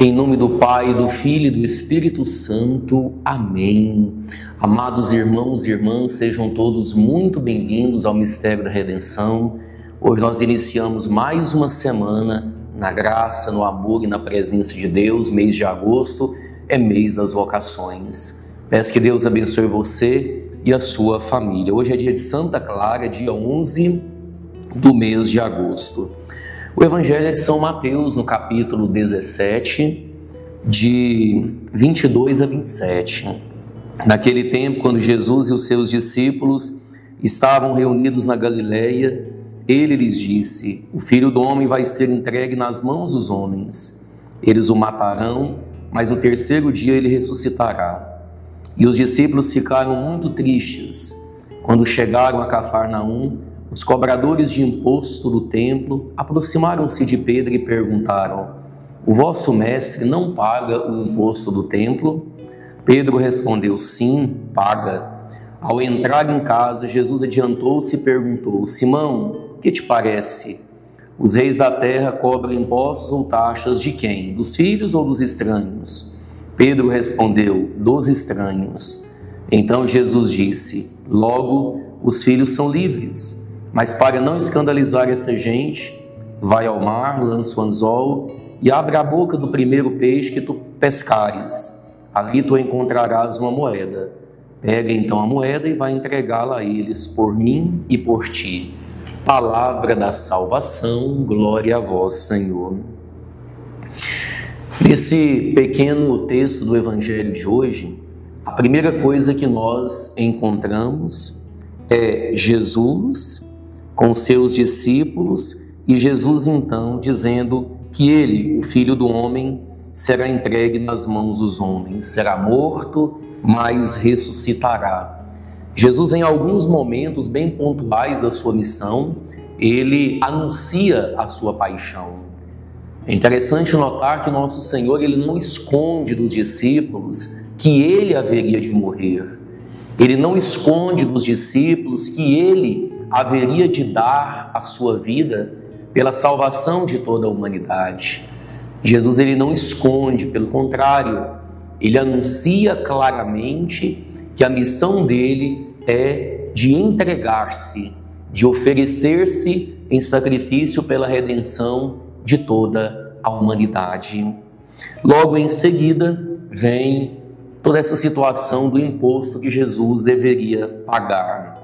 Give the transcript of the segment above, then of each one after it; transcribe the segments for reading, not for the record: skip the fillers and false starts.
Em nome do Pai, do Filho e do Espírito Santo. Amém. Amados irmãos e irmãs, sejam todos muito bem-vindos ao Mistério da Redenção. Hoje nós iniciamos mais uma semana na graça, no amor e na presença de Deus. Mês de agosto é mês das vocações. Peço que Deus abençoe você e a sua família. Hoje é dia de Santa Clara, dia 11 do mês de agosto. O Evangelho é de São Mateus, no capítulo 17, de 22 a 27. Naquele tempo, quando Jesus e os seus discípulos estavam reunidos na Galileia, ele lhes disse: o Filho do Homem vai ser entregue nas mãos dos homens. Eles o matarão, mas no terceiro dia ele ressuscitará. E os discípulos ficaram muito tristes. Quando chegaram a Cafarnaum, os cobradores de imposto do templo aproximaram-se de Pedro e perguntaram: o vosso mestre não paga o imposto do templo? Pedro respondeu: sim, paga. Ao entrar em casa, Jesus adiantou-se e perguntou: Simão, que te parece? Os reis da terra cobram impostos ou taxas de quem? Dos filhos ou dos estranhos? Pedro respondeu: dos estranhos. Então Jesus disse: logo, os filhos são livres. Mas para não escandalizar essa gente, vai ao mar, lança o anzol e abre a boca do primeiro peixe que tu pescares. Ali tu encontrarás uma moeda. Pega então a moeda e vai entregá-la a eles, por mim e por ti. Palavra da salvação, glória a vós, Senhor. Nesse pequeno texto do Evangelho de hoje, a primeira coisa que nós encontramos é Jesus com seus discípulos e Jesus então dizendo que ele, o Filho do Homem, será entregue nas mãos dos homens, será morto, mas ressuscitará. Jesus, em alguns momentos bem pontuais da sua missão, ele anuncia a sua paixão. É interessante notar que nosso Senhor, ele não esconde dos discípulos que ele haveria de morrer. Ele não esconde dos discípulos que ele haveria de dar a sua vida pela salvação de toda a humanidade. Jesus, ele não esconde, pelo contrário, ele anuncia claramente que a missão dele é de entregar-se, de oferecer-se em sacrifício pela redenção de toda a humanidade. Logo em seguida vem toda essa situação do imposto que Jesus deveria pagar.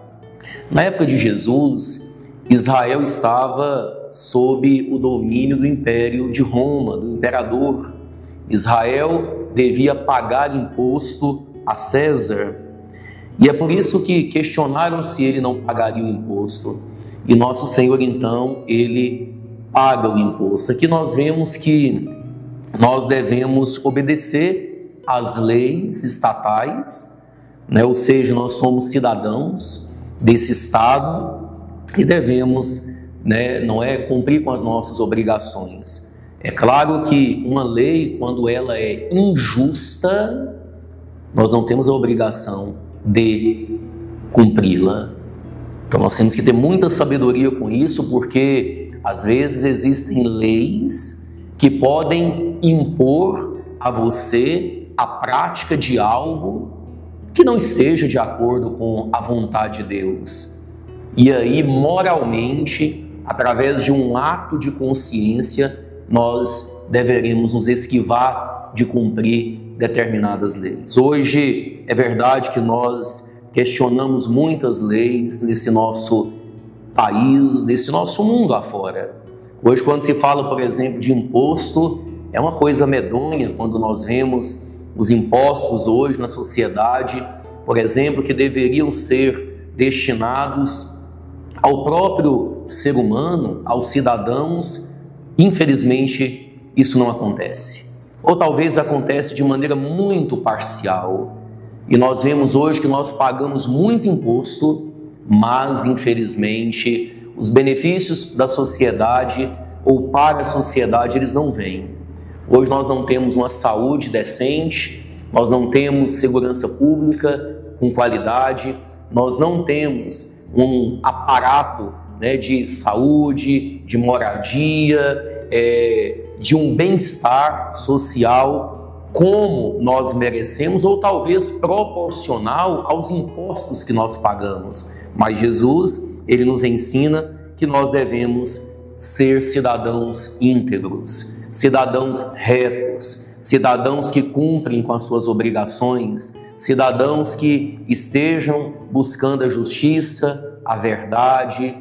Na época de Jesus, Israel estava sob o domínio do Império de Roma, do imperador. Israel devia pagar imposto a César. E é por isso que questionaram se ele não pagaria o imposto. E nosso Senhor, então, ele paga o imposto. Aqui nós vemos que nós devemos obedecer às leis estatais, né? Ou seja, nós somos cidadãos desse Estado e devemos, não é cumprir com as nossas obrigações. É claro que uma lei, quando ela é injusta, nós não temos a obrigação de cumpri-la. Então nós temos que ter muita sabedoria com isso, porque às vezes existem leis que podem impor a você a prática de algo que não esteja de acordo com a vontade de Deus. E aí, moralmente, através de um ato de consciência, nós deveremos nos esquivar de cumprir determinadas leis. Hoje, é verdade que nós questionamos muitas leis nesse nosso país, nesse nosso mundo afora. Hoje, quando se fala, por exemplo, de imposto, é uma coisa medonha quando nós vemos os impostos hoje na sociedade, por exemplo, que deveriam ser destinados ao próprio ser humano, aos cidadãos. Infelizmente, isso não acontece. Ou talvez acontece de maneira muito parcial. E nós vemos hoje que nós pagamos muito imposto, mas, infelizmente, os benefícios da sociedade ou para a sociedade, eles não vêm. Hoje nós não temos uma saúde decente, nós não temos segurança pública com qualidade, nós não temos um aparato de saúde, de moradia, de um bem-estar social como nós merecemos, ou talvez proporcional aos impostos que nós pagamos. Mas Jesus, ele nos ensina que nós devemos ser cidadãos íntegros, cidadãos retos, cidadãos que cumprem com as suas obrigações, cidadãos que estejam buscando a justiça, a verdade,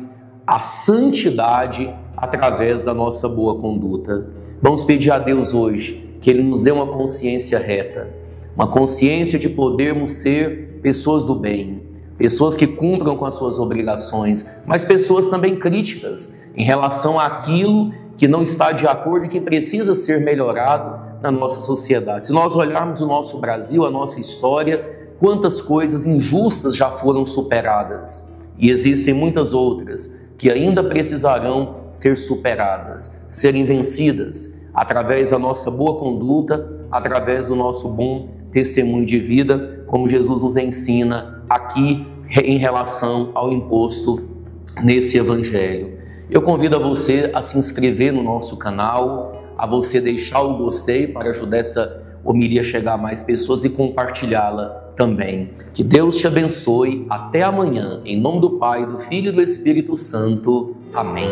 a santidade através da nossa boa conduta. Vamos pedir a Deus hoje que Ele nos dê uma consciência reta, uma consciência de podermos ser pessoas do bem, pessoas que cumpram com as suas obrigações, mas pessoas também críticas em relação àquilo que não está de acordo e que precisa ser melhorado na nossa sociedade. Se nós olharmos o nosso Brasil, a nossa história, quantas coisas injustas já foram superadas e existem muitas outras que ainda precisarão ser superadas, serem vencidas através da nossa boa conduta, através do nosso bom testemunho de vida, como Jesus nos ensina aqui em relação ao imposto nesse Evangelho. Eu convido a você a se inscrever no nosso canal, a você deixar o gostei para ajudar essa homilia a chegar a mais pessoas e compartilhá-la também. Que Deus te abençoe. Até amanhã. Em nome do Pai, do Filho e do Espírito Santo. Amém.